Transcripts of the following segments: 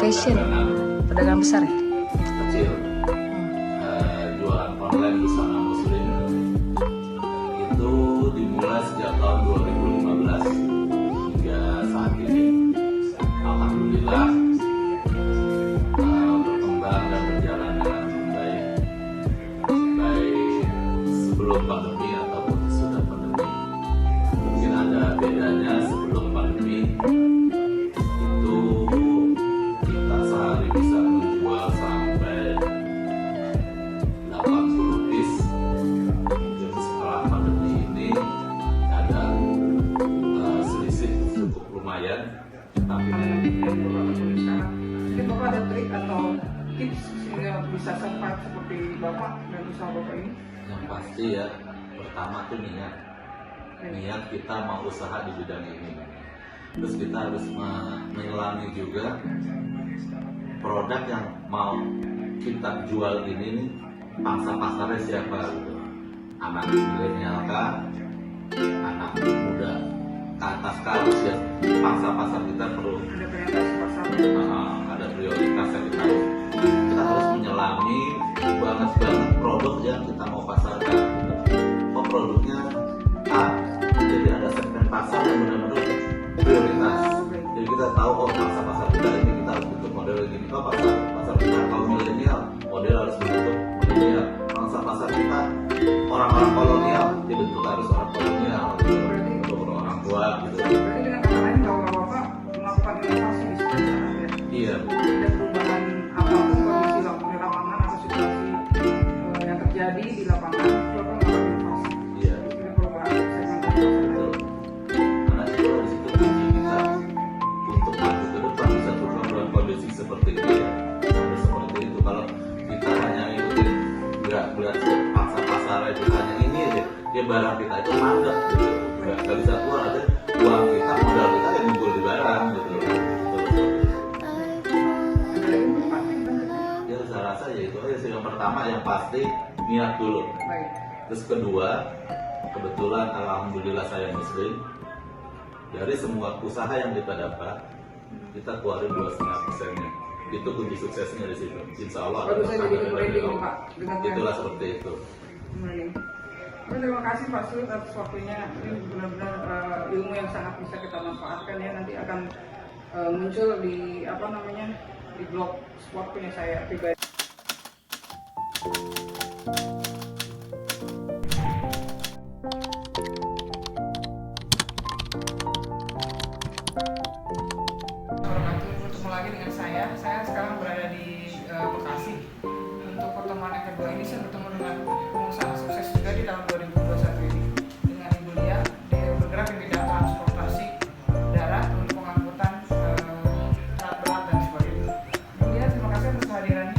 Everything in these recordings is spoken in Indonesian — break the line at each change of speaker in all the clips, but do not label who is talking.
Fashion, pedagang besar ya?
Kecil, jualan online busana muslim itu dimulai sejak tahun 2015 hingga saat ini. Alhamdulillah berkembang dan berjalan dengan baik, baik sebelum pandemi ataupun sudah pandemi. Mungkin ada bedanya. Sebelum pandemi itu kita sehari bisa menjual sampai 80 piece. Mungkin setelah pandemi ini ada selisih cukup lumayan, tapi
Mungkin Bapak ada trik atau tips sehingga bisa survive seperti Bapak dan usaha Bapak ini?
yang pasti ya, pertama tuh niat kita mau usaha di bidang ini. Terus kita harus menyelami juga produk yang mau kita jual ini nih, pangsa pasarnya siapa gitu. Anak milenial kah, anak muda ke atas kah, ya pangsa pasar kita perlu
Ada prioritas pasar.
ada prioritas yang kita harus menyelami banget produk yang kita mau pasarkan gitu. Oh, produknya A, jadi ada segmen pasar yang benar-benar prioritas. Jadi kita tahu, oh pasar kita ini kita harus bentuk model gini. Oh pasar kita kaum milenial, model harus bentuk milenial. Pasar kita orang-orang kolonial, dibentuk harus orang kolonial gitu. Untuk orang tua gitu.
Berarti dengan kata lain bahwa Bapak melakukan inovasi di sekitar Anda.
Iya.
Ada perubahan apapun kondisi di lapangan atau situasi yang terjadi di lapangan, Bapak melakukan inovasi.
Iya.
Ini perubahan segmentasi pasar.
Betul. Karena itu dari situ kunci kita untuk maju ke depan bisa berubah dalam kondisi seperti ini ya. Sampai seperti itu. Kalau kita hanya ikutin nggak melihat pangsa pasarnya kita hanya ini aja, dia barang kita itu mandek gitu. Nggak bisa keluar, ada uang kita, modal kita yang ngumpul di barang gitu. Ya saya rasa ya itu aja sih. Yang pertama yang pasti niat dulu.
Baik.
Terus kedua, kebetulan alhamdulillah saya muslim. Dari semua usaha yang kita dapat, kita keluarin 2,5%-nya. Itu kunci suksesnya di situ. Insya Allah ada
Baru saja jadi
berkah dari
branding,
Allah.
Pak. Dengan
Itulah seperti itu.
Terima kasih Pak Sud atas waktunya. Ini benar-benar ilmu yang sangat bisa kita manfaatkan ya. Nanti akan muncul di di blog spot punya saya pribadi. Bertemu lagi dengan saya. Saya sekarang berada di Bekasi. Untuk pertemuan yang kedua ini saya bertemu dengan pengusaha sukses juga di tahun 2021 ini dengan Ibu Lia. Dia bergerak di bidang transportasi darat untuk pengangkutan alat berat dan sebagainya. Ibu Lia, terima kasih atas kehadirannya.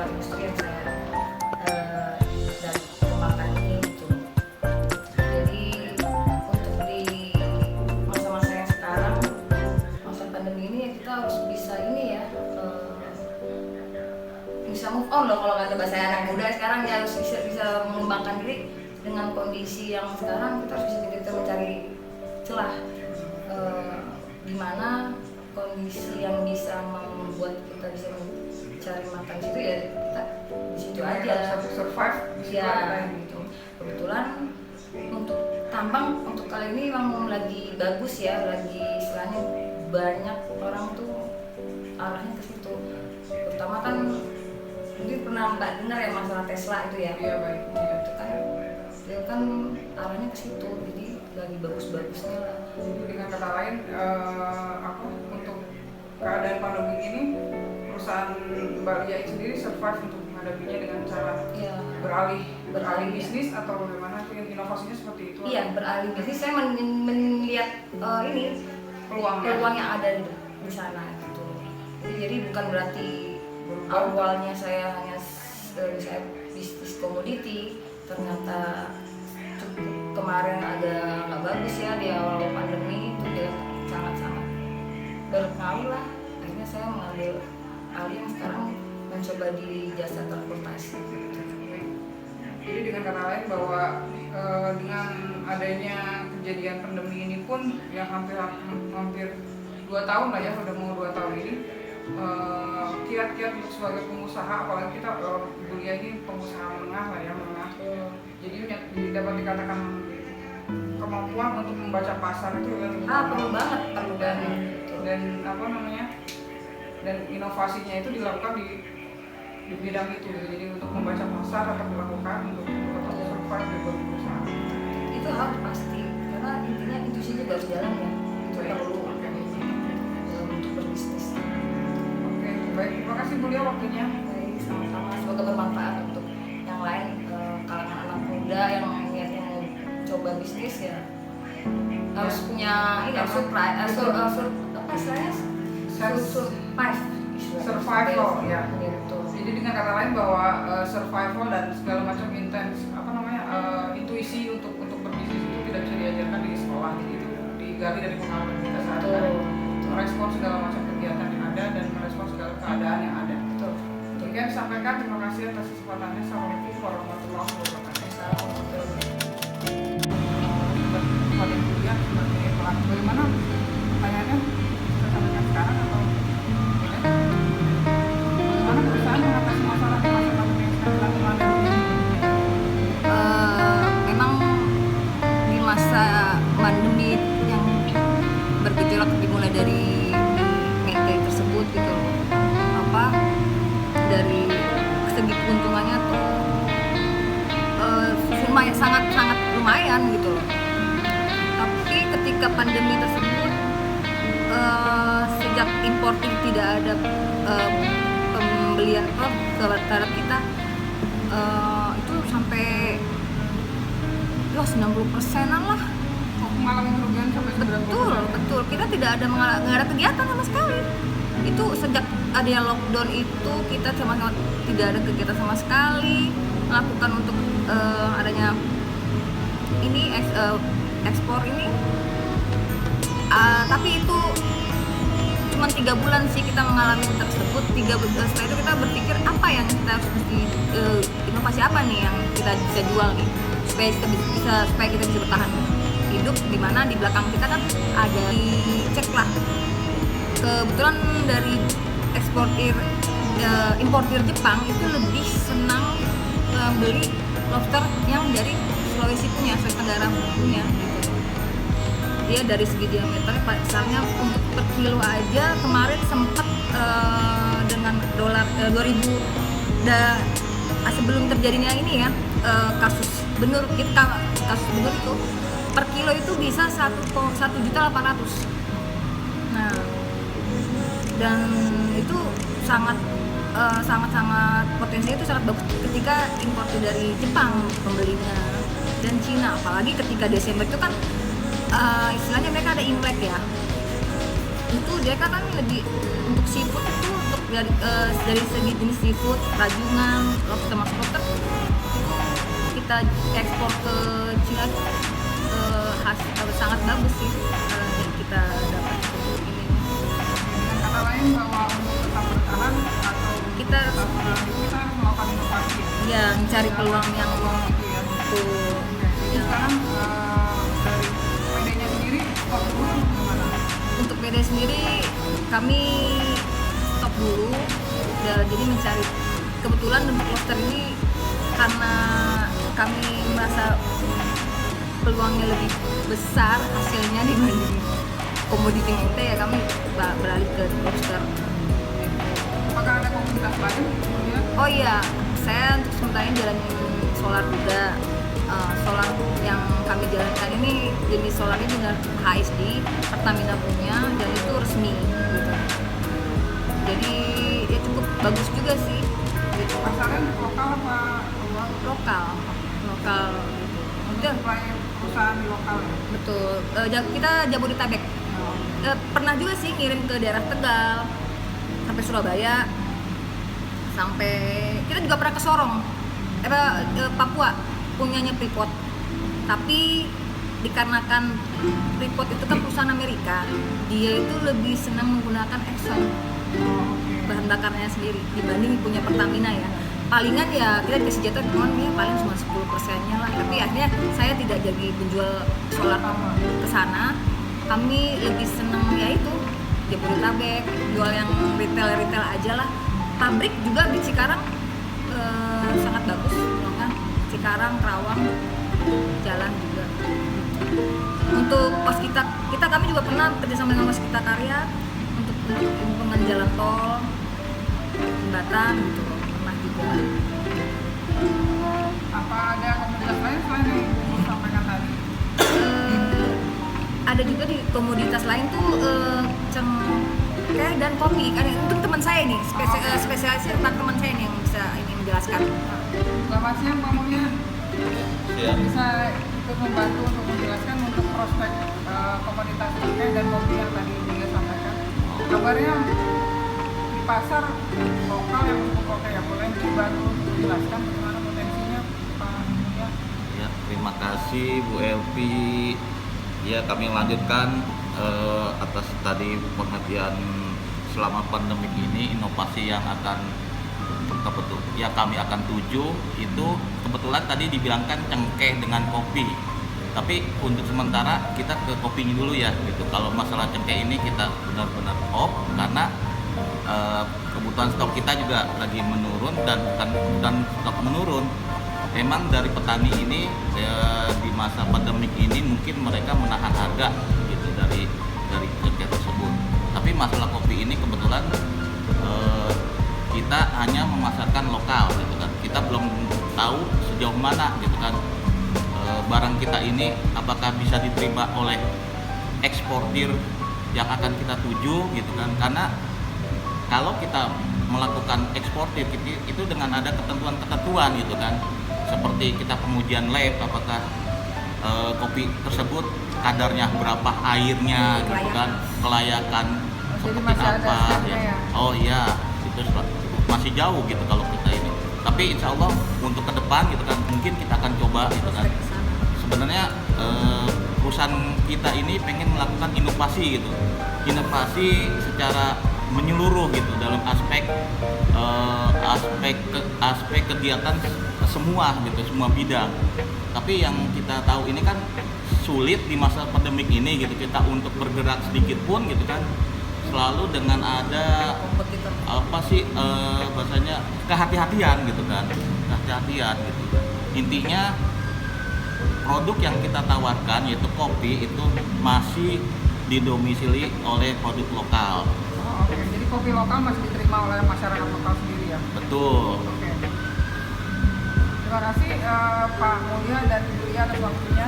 vertikal industri yang saya dan kembangkan ini gitu. Jadi untuk di masa-masa yang sekarang, masa pandemi ini ya kita harus bisa ini ya, bisa move on loh kalau kata bahasa anak muda sekarang ya, harus bisa mengembangkan diri dengan kondisi yang sekarang. Kita harus bisa kita mencari celah di mana kondisi yang bisa membuat kita bisa mencari makan situ ya, kita di situ aja
survive di situ
ya
aja.
gitu. Kebetulan untuk tambang untuk kali ini memang lagi bagus ya, lagi istilahnya banyak orang tuh arahnya ke situ. Terutama kan mungkin pernah Mbak dengar ya masalah Tesla itu ya.
Iya baik.
Itu kan arahnya ke situ, jadi lagi bagus-bagusnya lah.
Jadi dengan kata lain, untuk keadaan pandemi ini, perusahaan Mbak Lia sendiri survive untuk menghadapinya dengan cara
Ya,
beralih bisnis atau bagaimana? Inovasinya seperti itu?
iya beralih bisnis. Saya melihat ini peluang yang ada di sana gitu. Jadi bukan berarti awalnya saya hanya saya bisnis komoditi, ternyata kemarin agak nggak bagus ya di awal pandemi itu, dia sangat-sangat berpengaruh lah. Akhirnya saya mengambil alih yang sekarang mencoba di jasa transportasi.
Jadi dengan kata lain bahwa dengan adanya kejadian pandemi ini pun yang hampir 2 tahun lah ya, sudah mau 2 tahun ini, kiat-kiat untuk sebagai pengusaha, apalagi kita kuliah ini pengusaha menengah lah ya, menengah. Jadi dapat dikatakan kemampuan untuk membaca pasar itu
Perlu banget
dan apa namanya, dan inovasinya itu dilakukan di bidang itu. Jadi untuk membaca pasar tetap dilakukan untuk tetap survive di perusahaan.
Itu harus pasti, karena intinya intuisi juga harus jalan ya. Itu perlu untuk berbisnis.
Oke, baik, terima kasih Bu Lia waktunya.
Baik, sama-sama. Semoga bermanfaat untuk yang lain, kalangan anak muda yang niatnya mau coba bisnis ya. Harus punya ini apa istilahnya?
Survival ya.
Gitu.
Jadi dengan kata lain bahwa survival dan segala macam intuisi untuk berbisnis itu tidak bisa diajarkan di sekolah, gitu. Digali dari pengalaman kita sehari-hari. Merespon segala macam kegiatan yang ada dan merespon segala keadaan yang ada.
Betul.
Demikian disampaikan, terima kasih atas kesempatannya. Assalamualaikum warahmatullahi wabarakatuh. Pada kuliah sebagai pelaku, bagaimana pertanyaannya? Saya sampaikan sekarang atau bagaimana perusahaan mengatasi masalah yang sedang melanda dunia?
Memang di masa pandemi yang bergejolak dimulai dari PT tersebut gitu, dari segi keuntungannya tuh lumayan, sangat lumayan gitu loh. Tapi ketika pandemi tersebut, sejak importir tidak ada pembelian terhadap kita, itu sampai 90%-an lah.
Mengalami kerugian sampai seberapa?
Betul. Kita tidak ada kegiatan sama sekali. Itu sejak adanya lockdown itu kita sama tidak ada kegiatan sama sekali. Melakukan untuk adanya ini ekspor ini. Tapi itu cuma 3 bulan sih kita mengalami tersebut. 3 bulan setelah itu kita berpikir apa yang kita harus inovasi apa nih yang kita bisa jual nih supaya kita bisa bertahan hidup, dimana di belakang kita kan ada dicek lah. Kebetulan dari importir Jepang itu lebih senang beli lobster yang dari Sulawesi Tenggara punya gitu. Dia dari segi diameternya pasarnya untuk per kilo aja kemarin sempat dengan dolar 2000 sebelum terjadinya ini ya, kasus benur itu per kilo itu bisa 1.800.000. Nah, dan itu sangat potensinya itu sangat bagus ketika importir dari Jepang pembelinya dan Cina, apalagi ketika Desember itu kan istilahnya mereka ada Imlek ya. Itu mereka kan lebih untuk seafood itu untuk dari segi jenis seafood, rajungan, lobster masuk lobster itu kita ekspor ke Cina sangat bagus sih, yang kita dapat ini.
Dengan kata lain bahwa untuk tetap bertahan atau
Kita
tetap berlanjut, kita harus melakukan inovasi.
ya mencari peluang yang
Peluang itu ya.
tuh.
Jadi sekarang dari PD-nya sendiri stop dulu gimana?
Untuk PD sendiri kami stop dulu, jadi mencari kebetulan untuk lobster ini karena kami merasa peluangnya lebih besar hasilnya dibanding komoditi kita, ya kami beralih ke lobster.
Apakah ada komunitas lain kemudian?
Oh iya, saya untuk sementara ini jalanin solar juga. Solar yang kami jalankan ini jenis solarnya dengan HSD, Pertamina punya, dan itu resmi gitu. Jadi ya cukup bagus juga sih gitu.
Pasaran lokal apa luar?
Lokal gitu. Udah,
Supply perusahaan di lokal ya?
betul. Kita Jabodetabek.
Oh.
Pernah juga sih ngirim ke daerah Tegal sampai Surabaya, sampai kita juga pernah ke Sorong, Papua punyanya Freeport, tapi dikarenakan Freeport itu kan perusahaan Amerika, dia itu lebih senang menggunakan Exxon bahan bakarnya sendiri dibanding punya Pertamina ya. Palingan ya kita dikasih jatah cuman ya paling cuma 10%-nya lah, tapi akhirnya saya tidak jadi penjual solar ke sana. Kami lebih seneng ya itu Jabodetabek, jual yang retail aja lah. Pabrik juga di Cikarang sangat bagus kan, Cikarang, Kerawang, jalan juga. Untuk kami juga pernah kerjasama dengan Waskita Karya untuk implement jalan tol, jembatan gitu, pernah juga.
Apa ada komunitas lain selain yang Ibu sampaikan tadi?
Ada juga di komoditas lain tuh cengkeh dan kopi. Kan itu teman saya nih, spesialisnya tentang teman saya nih yang bisa ini menjelaskan.
Selamat siang Pak Mulya.
Siap.
Bisa ikut membantu untuk menjelaskan untuk prospek komoditas cengkeh dan kopi yang tadi Ibu sampaikan. Kabarnya di pasar lokal yang cukup oke ya, boleh dibantu menjelaskan bagaimana potensinya Pak Mulya?
Ya, terima kasih Bu Elvi. Ya, kami lanjutkan atas tadi pengertian selama pandemik ini inovasi yang akan kami akan tuju itu kebetulan tadi dibilangkan cengkeh dengan kopi. Tapi untuk sementara kita ke kopinya dulu ya gitu. Kalau masalah cengkeh ini kita benar-benar off karena kebutuhan stok kita juga lagi menurun dan stok menurun. Memang dari petani ini di masa pandemik ini mungkin mereka menahan harga gitu dari cengkeh tersebut. Tapi masalah kopi ini kebetulan kita hanya memasarkan lokal gitu kan. Kita belum tahu sejauh mana gitu kan barang kita ini apakah bisa diterima oleh eksportir yang akan kita tuju gitu kan. Karena kalau kita melakukan eksportir itu dengan ada ketentuan gitu kan. Seperti kita pengujian lab apakah kopi tersebut kadarnya berapa airnya gitu kan, kelayakan
Jadi
seperti
masih ada
apa
stepnya ya?
Oh iya, itu masih jauh gitu kalau kita ini. Tapi insya Allah untuk ke depan gitu kan mungkin kita akan coba gitu kan. Sebenarnya perusahaan kita ini pengen melakukan inovasi gitu, inovasi secara menyeluruh gitu dalam aspek kegiatan semua gitu, semua bidang. Tapi yang kita tahu ini kan sulit di masa pandemik ini gitu, kita untuk bergerak sedikit pun gitu kan selalu dengan ada
Kompetitor.
apa sih bahasanya kehati-hatian gitu kan, kehati-hatian gitu. Intinya produk yang kita tawarkan yaitu kopi itu masih didomisili oleh produk lokal.
Oh, oke. Jadi kopi lokal masih diterima oleh masyarakat lokal sendiri ya?
Betul.
Oke. Terima kasih Pak Mulya dan Ibu Lia atas waktunya.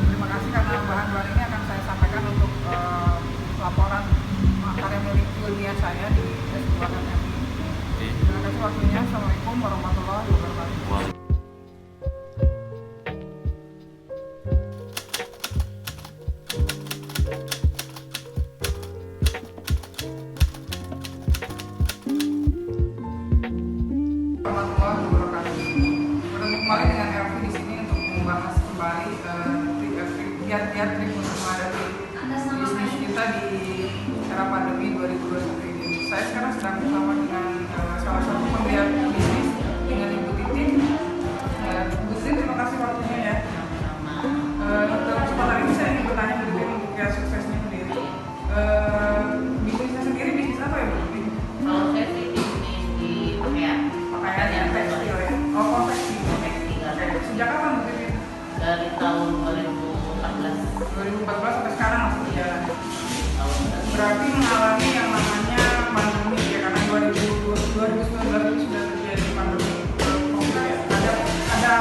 Terima kasih karena bahan-bahan ini akan saya sampaikan untuk laporan karya milik ilmiah saya di S2 KMI. Terima kasih waktunya. Assalamualaikum warahmatullahi wabarakatuh.
Wah.
di era pandemi 2021 ini. Saya sekarang sedang bersama dengan salah satu penggiat bisnis dengan Ibu Titin. Bu Titin, terima kasih waktunya ya. Dalam kesempatan ini saya ingin bertanya Bu Titin untuk kiat suksesnya sendiri. Bisnisnya sendiri bisnis apa ya Bu Titin?
Kalau saya sih bisnis di
Pakaian ya, tekstil ya. Oh, konveksi. Sejak kapan Bu Titin?
dari tahun 2014
2014 sampai sekarang masih berjalan.
tahun
Berarti mengalami yang namanya pandemi ya, karena 2019 itu sudah terjadi pandemi COVID ya. Ada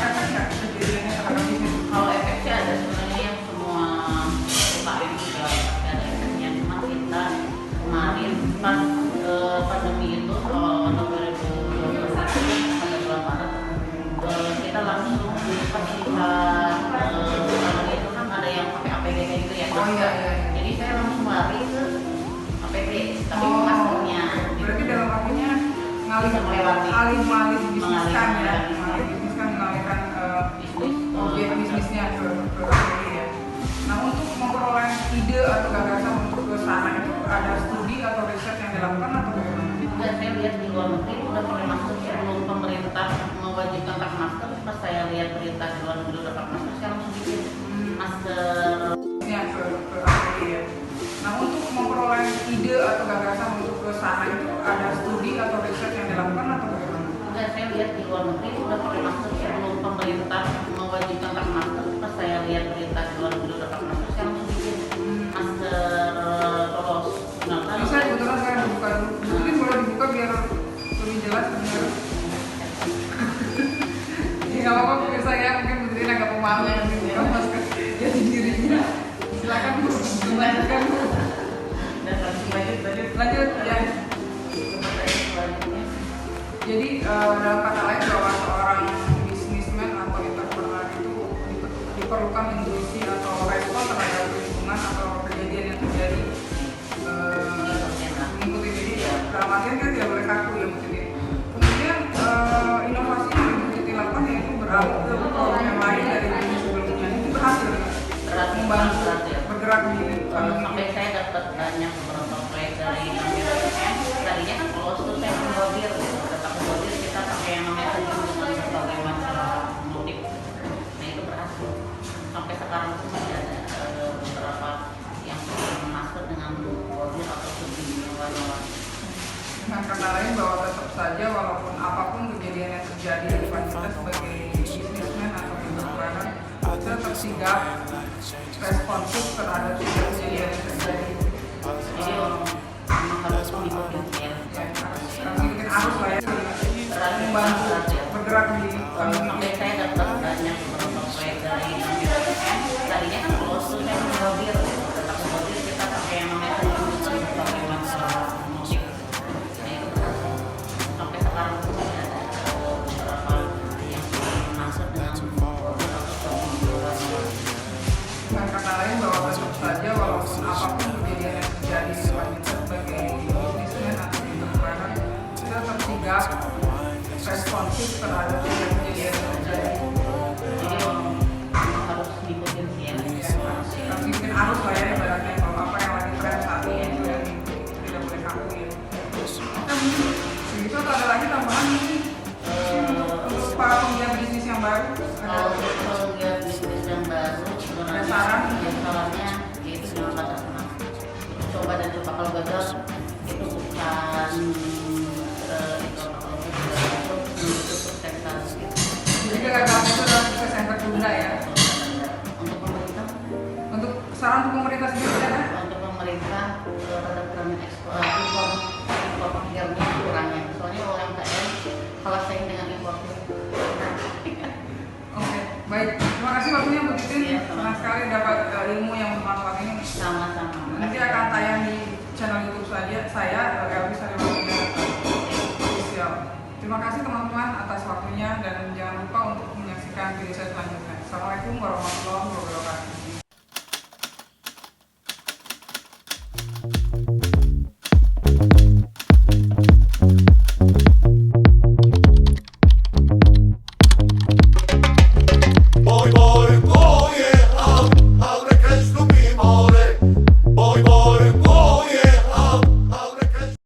efek nggak kejadiannya terhadap bisnis?
kalau efeknya ada sebenarnya yang semua UKM juga ada efeknya, cuma kita kemarin pas pandemi itu awal tahun 2020 pada bulan Maret kita langsung pas kita pandemi itu kan ada yang pakai APD kayak gitu ya.
Oh iya.
Jadi saya langsung lari ke APD tapi maskernya.
Berarti dalam artinya
Melewati.
alih bisniskan ya,
Mengalihkan.
mengalihkan
Bisnis
objek bisnisnya ke APD ya. Nah, untuk memperoleh ide atau gagasan untuk ke sana itu ada studi atau riset yang dilakukan atau bagaimana?
dan saya lihat di luar negeri udah pakai masker sebelum pemerintah mewajibkan pakai masker. Pas saya lihat berita di luar negeri udah pakai masker, saya langsung bikin masker.
Ya, ke APD ya. Nah, untuk memperoleh ide atau gagasan untuk ke sana itu ada studi atau riset yang dilakukan atau bagaimana?
Dan saya lihat di luar negeri udah pakai masker sebelum pemerintah mewajibkan pakai masker. Pas saya lihat berita di luar negeri udah pakai masker, saya langsung bikin masker polos. Nah,
Bisa kebetulan saya dibuka dulu. Mungkin boleh dibuka biar lebih jelas sebenarnya. Ya nggak apa-apa, pemirsa ya, mungkin mungkin agak pemalu ya buka masker jadi dirinya. Silakan Bu, dilanjutkan Bu.
dan langsung
Lanjut ya.
selanjutnya.
Jadi dalam kata lain bahwa seorang bisnismen atau entrepreneur itu diperlukan intuisi atau respon terhadap lingkungan atau kejadian yang terjadi. Mengikuti jadi ya, dalam artian kan tidak boleh kaku ya mungkin. Kemudian inovasi yang Ibu Titin lakukan yaitu beralih ke produk yang lain dari bisnis sebelumnya. Itu berhasil ya? Membantu bergerak di pandemi
Sampai
ini.
saya dapat banyak beberapa proyek dari UMKM. Tadinya kan kalau itu saya membodir gitu, tetap membodir kita pakai yang namanya senyum sebagai masalah motif. Nah itu berhasil. Sampai sekarang itu masih ada beberapa yang masuk dengan bordir atau senyum warna-warni.
Dengan kata lain bahwa tetap saja walaupun apapun kejadian yang terjadi di depan kita sebagai bisnismen atau entrepreneur, kita tetap sigap, responsif terhadap kejadian yang terjadi.
Jadi memang harus mengikuti ya.
Ya, harus ngikutin arus lah ya, membantu bergerak di pandemi
Sampai
ini.
saya dapat banyak beberapa proyek dari UMKM. Tadinya kan kalau itu saya membodir gitu, tetap membodir kita pakai yang namanya senyum sebagai masalah motif. Nah itu berhasil. Sampai sekarang itu masih ada beberapa yang masuk dengan bordir atau senyum warna-warni.
Dengan kata lain bahwa tetap saja walaupun apapun kejadian yang terjadi di depan kita sebagai bisnismen atau entrepreneur, kita tetap sigap, responsif terhadap kejadian yang terjadi.
Jadi memang harus ngikutin sih ya.
Harus ngikutin arus lah ya ibaratnya, kalau apa yang lagi tren saat ini itu yang tidak boleh kaku ya. Kita mungkin begitu atau ada lagi tambahan mungkin untuk para penggiat bisnis yang baru
Kalau
ada
untuk lihat bisnis yang baru sebenarnya
saran?
sarannya yaitu jangan patah semangat. Coba dan coba, kalau gagal itu bukan itu kalau gagal itu sukses gitu.
jadi gagal itu adalah sukses yang tertunda ya.
Untuk pemerintah,
Untuk saran untuk pemerintah sendiri ada?
untuk pemerintah tetap kurangin ekspor impor akhirnya kurangin. Soalnya UMKM kalah saing dengan impor.
Oke, baik. Terima kasih waktunya Bu Titin.
Iya,
Senang sekali dapat ilmu yang bermanfaat ini.
Sama-sama.
Nanti akan tayang di channel YouTube saya Elvis Harimau Official. Terima kasih teman-teman atas waktunya dan jangan lupa untuk menyaksikan video saya selanjutnya. Assalamualaikum warahmatullahi wabarakatuh.